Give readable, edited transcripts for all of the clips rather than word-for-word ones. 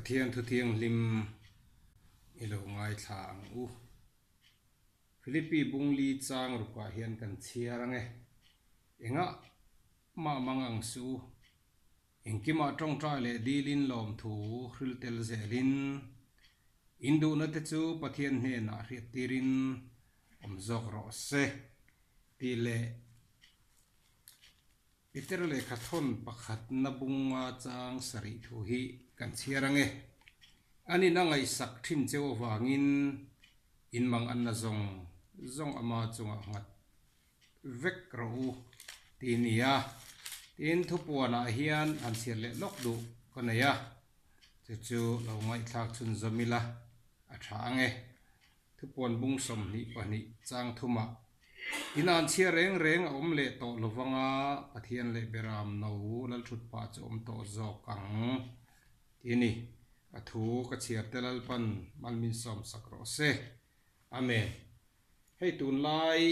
Pathian thu thiang lim ilo ngai thang u Philippi bungli chang ruka hian kan chiarange enga ma mangang su engkima tong tra le dilin lom thu hriltel zelin indu na te chu pathian hne na riat tirin omzok ro se ti le Peter le khathon pakhat na bunga chang sari thu hi kan chiarange ani na ngai sak thin cheu wangin in mang an na zong ama chunga ngat vek ro ti nia tin thu puana hian an sial le lok du konaya chu lo ngai thak chun zamila a thange thu pon bung som ni pani chang thuma inan chia reng om le to lovanga pathian le beram no lal thut pa chom to zo kang tini athu ka chiar telal pan malmin som sakro se amen hei tun lai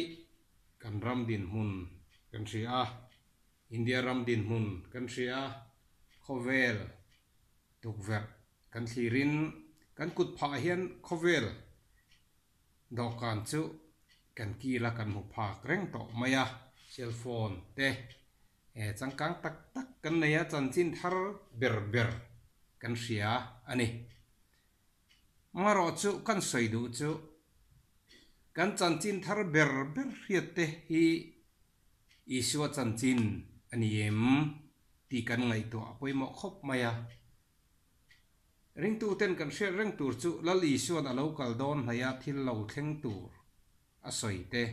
kan ram din mun kan ria India ram din mun kan ria khovel tukver kan thirin kan kut pha hian khovel dokan chu kan kila kan mu phak reng to maya cell phone te changkang tak kan neya chanchin thar ber kan ria ani maro chu kan soidu chu kan chanchin thar ber riat te hi iswa chanchin ani em ti kan ngai to apoimo khop maya ring tu ten kan share reng tur chu lal iswa na local don haya thil lo thleng tur asoi te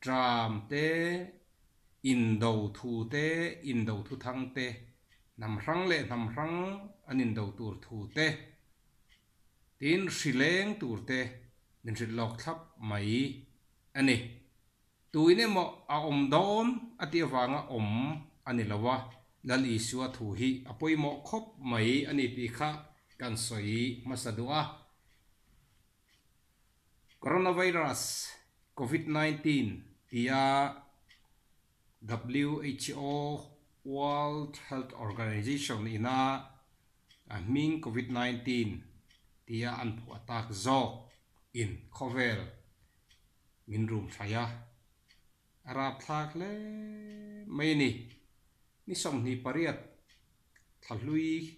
tram te indo thu te indo thu thang te nam rang anin do tur thu te tin shileng tur te min rit lok thap mai ani tuine mo a om don ati awanga om ani lawa lal isua thu hi apoimo khop mai ani ti kha kan soi masadua coronavirus COVID-19 tia WHO World Health Organization ina ming COVID-19 tia an phu atak zo in khovel min room thaya arab thak le mai ni som ni pariat thlui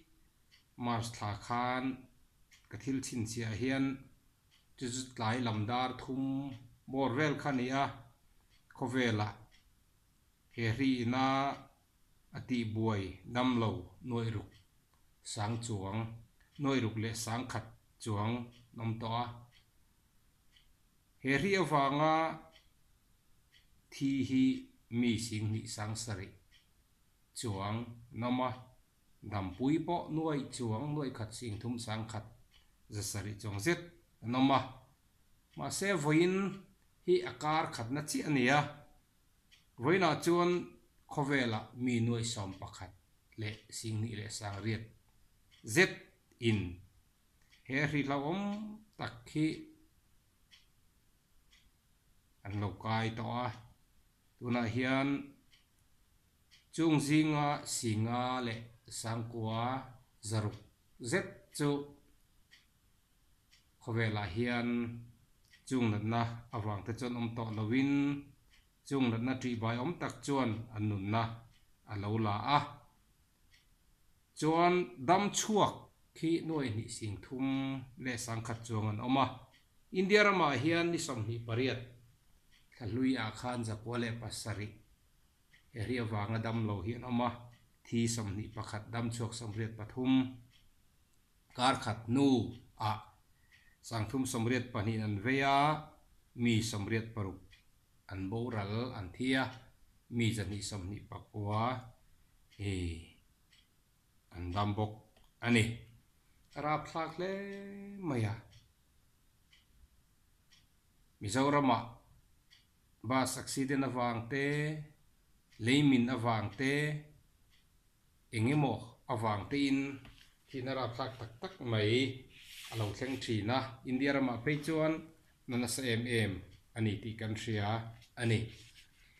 mars thla khan kathil chin sia hian chuzut lai lamdar thum borvel khania khovela heri na ati buai namlo noiruk sang chuang noiruk le sang khat chuang nom to heri awanga thi hi mi sing ni sang sari chuang nama dampui po nuai chuang nuai khat sing thum sang khat zasari chong zet nama ma se voin hi akar khat na chi ania voina chuan khovela mi nuai som pakhat le sing ni le sang riat zet in heri lawom takhi an lokai to a tuna hian chung zinga singa le sangkwa zaruk zet chu khovela hian chung na awang te chon om to lowin chung na tri bai om tak chuan anun na alola a chuan dam chuak khi noi ni sing thum le sangkhat chuang an oma India rama hian ni som hi pariat thlui a khan zakwa le pasari heri awanga dam lo hian oma thi som ni pakhat dam chuak somriat pathum kar khat nu a sangthum somriat panin an veya mi somriat paruk an boral an thia mi jani somni pakwa an dambok ani rap thak le maya Mizorama bas accident awangte leimin awangte engemo awangte in thinara thak tak mai alo thleng thina India rama pe chuan nana sa ani ti kan ria ani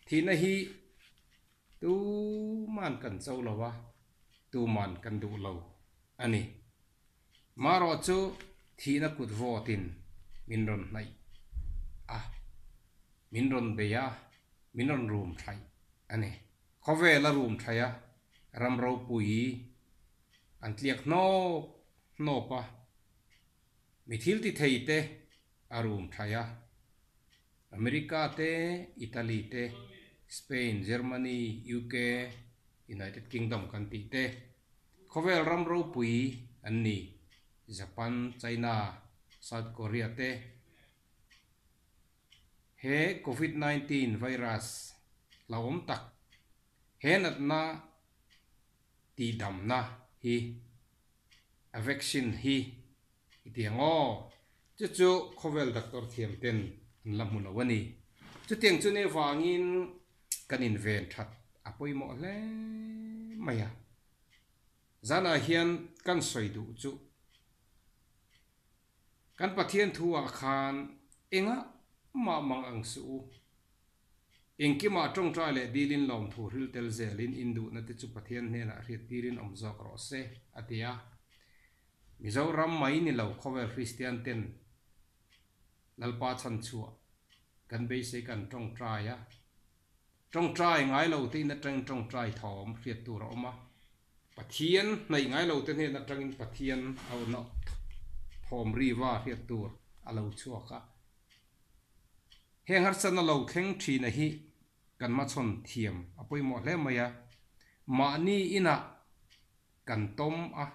thina hi tu man kan chau lawa tu man kan du lo ani maro chu thina kut votin minron nai minron beya minron room thai ane khove la room thaya ramro pui antliak no pa mithil ti theite arum thaya America te Italy te Spain Germany UK United Kingdom kan ti te khovel ramro pui anni Japan China South Korea te he COVID-19 virus lawom tak henat na ti dam na hi a vaccine hi itiango chu khovel doctor thiam ten lamun awani chu tiang chu ne wangin kan inven that apoi mo le maya zana hian kan soidu chu kan pathian thuwa khan enga ma mang ang su engki ma tong tra le dilin lom thu ril tel zelin indu na te chu pathian ne na riat tirin om zok ro se atia Mizoram mai ni lo khovel Christian ten lalpa chan chua kan be se kan tong trai ya tong trai ngai lo te na tong trai thom riat tu ro ma pathian nei ngai lo te ne na tangin pathian au no thom ri wa riat tu alo chua ka heng har san lo kheng thi na hi kan ma chon thiam apoi mo hle maya ma ni ina kan tom a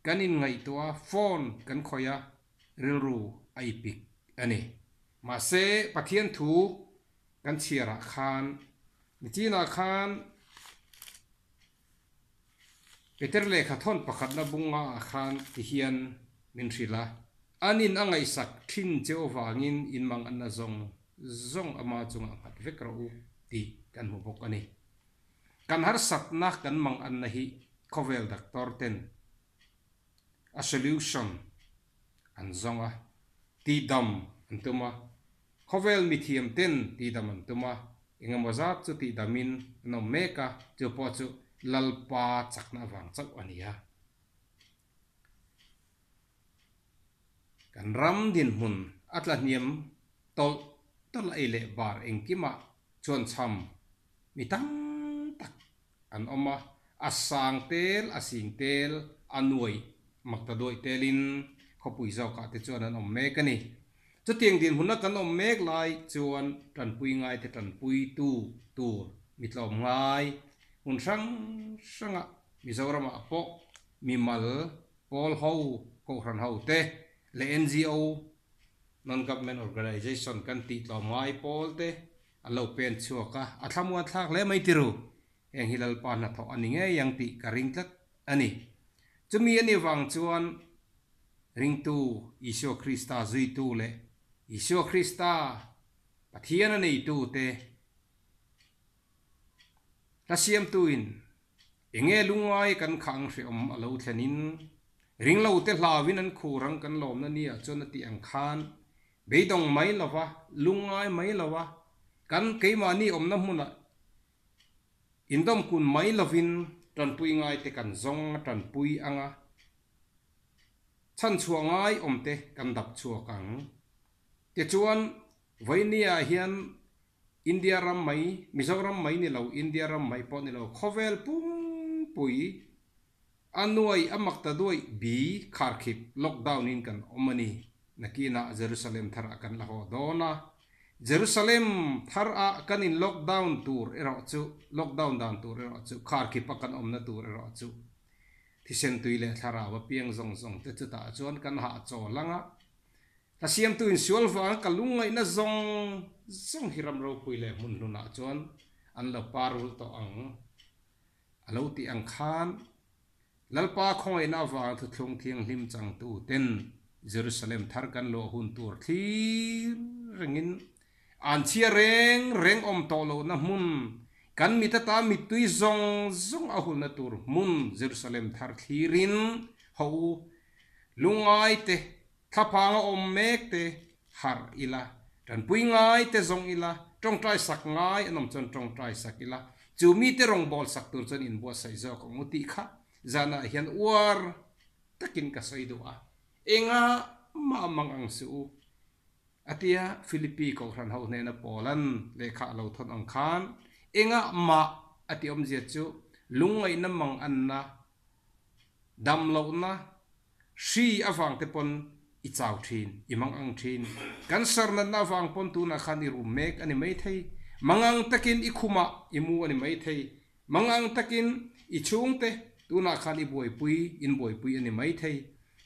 kanin ngai tua phone kan khoya rilru aipik ani ma se pathian thu kan chiara khan michina khan peter le khathon pakhat na bunga khan ti hian min rila anin angai sak thin cheu wangin in mang an na zong ama chunga phat vek ro ti kan mu bok ani kan har sat na kan mang an na hi khovel doctor ten a solution an zonga ti dam antuma khovel mithiam ten ti dam antuma inga mozat chu ti damin no meka chu po chu lalpa chakna wang chak ania kan ram din hun atla niam tol ele bar engkima chon cham mitang tak an oma asang tel asing tel anuai maktadoi telin khopui zau ka te chuan an om mek ani chu tiang din hunna kan om mek lai chuan tran pui ngai te tran pui tu tur mitlom ngai hun sanga Mizoram a po mimal pol ho ko ran ho te le NGO non government organization kan ti tlom ngai pol te alo pen chuaka athlamu athlak le mai tiru eng hilal pa na tho ani nge yang ti karing tlat ani chumi ani wang chuan ring tu Isyo Krista zui tu le Isyo Krista pathian nei tu te tasiam tuin enge lungai kan khang hre om alo thlanin ring lo te hlawin an khurang kan lom na nia chon ti ang khan beidong mai lawa lungai mai lawa kan keima ni om na hmuna indom kun mai lovin tran pui ngai te kan zong tran pui anga chan chuangai omte kan dap chuakang te chuan voinia hian India ram mai Mizoram mai ni lo India ram mai po ni lo khovel pum pui anuai amakta doi bi kharkhip lockdown in kan omani nakina Jerusalem thar akan la ho dona Jerusalem thar a kanin lockdown tur ero chu lockdown dan tur ero chu kharkhip akan omna tur ero chu thisen tuile thara wa piang zong te chuta chuan kan ha chaw langa tasiam tu in sual wa kalungai na zong hiram ro puile mun luna chuan an la parul to ang alo ti ang khan lalpa khoi na wa thu thlung thiang hlim chang tu ten Jerusalem thar kan lo hun tur thlir rengin an chia reng om to lo na mun kan mitata mitui zong ahul na tur mun Jerusalem thar thirin ho lungai te thapanga om mek te har ila tan pui ngai te zong ila tong trai sak ngai anom chon tong trai sak ila chumi te rong bol sak tur chon in bo sai zo ko muti kha zana hian war takin ka soi do a enga ma mang ang su atia Philippi ko ran ho ne na Poland lekha lo thon ang khan enga ma ati om je chu lungai na mang an na dam lo na shi awang te pon i chau thin imang ang thin kan sarna na wang pon tu na khan i rum mek ani mai thei mangang takin i khuma imu ani mai thei mangang takin i chung te tu na khan i boi pui ani mai thei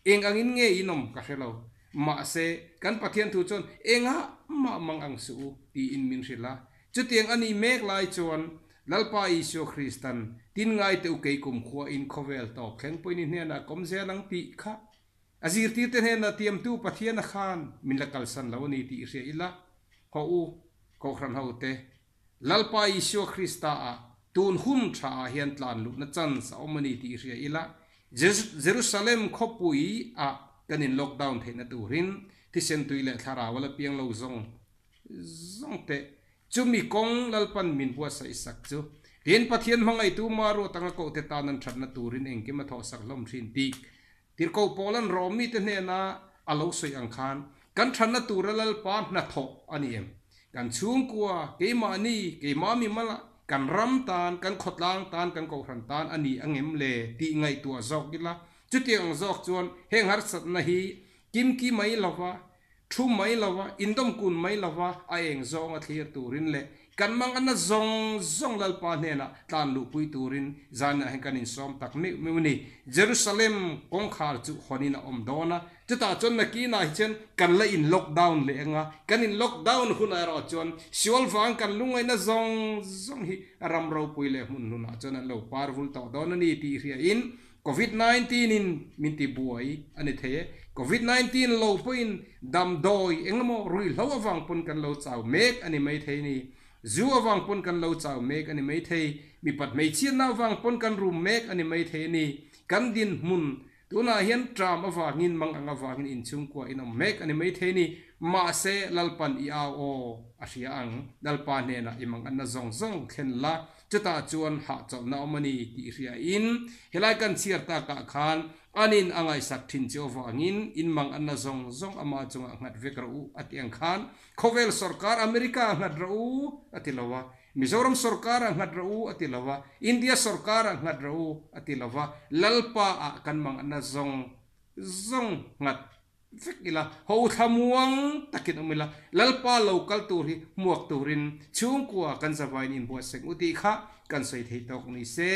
eng angin nge inom ka helo ma se kan pathian tu chon enga ma mangang su ti in min rila chutiang ani mek lai chon lalpa isyo Kristan tin ngai te ukei kum khwa in khovel to khen poin in na kom ze lang ti kha azir ti te na tiam tu pathian na khan min la kal san lo ni ti se ila ko u ko khran ho te lalpa isyo Krista a tun hum tha hian tlan lu na chan sa omani ti se ila Jerusalem khopui a kanin lockdown theina turin ti sen tuile thara wala piang lo zong te chumi kong lalpan min bua sa isak chu rin pathian mangai tu maro tanga ko te tanan thatna turin engke ma tho sak lom thin ti tir ko polan romi te ne na alo soi ang khan kan thatna turalal pa na tho ani em kan chung kwa ke ma ni ke ma mi mala kan ram tan kan khotlang tan kan ko hran tan ani angem le ti ngai tua zok gila chutiang zok chuan heng har sat na hi kim ki mai lawa thu mai lawa indom kun mai lawa a eng zong a thlir turin le kan mang ana zong lalpa ne na tan lu pui turin zana hen kan in som tak me ni Jerusalem kong khar chu honina om dona chuta chon na ki na chen kan la in lockdown le nga kan in lockdown huna ro chon siol wang kan lungai na zong hi ram ro pui le hun nu na chon lo powerful to don ni ti ria in COVID-19 in minti buai ani the COVID-19 lo puin dam doi engmo rui lo awang pun kan lo chau mek ani mai the ni zu awang pun kan lo chau mek ani mai the mi pat mai chian na awang pun kan rum mek ani mai the ni kan din mun tuna hian tram awangin mang anga wangin in chung kwa in mek ani mai the ni ma se lalpan i a o asia ang lalpan ne na imang an zong khen la chuta chuan ha chaw na mani ti ria in helai kan chiar ta ka khan anin angai sak thin cho wangin in mang an zong ama chunga ngat vekru atiang khan khovel sarkar America ngat ru atilawa Mizoram sarkar ngat ru atilawa India sarkar ngat ru atilawa lalpa a kan mang an zong ngat fikila ho thamuang takin umila lalpa local turi muak turin chung kwa kan zawain in buat seng uti kha kan soi thei tok ni se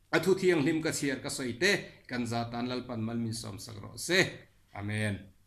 athu thiang lim ka chiar ka soi te kan za tan lalpan malmin som sagro se amen.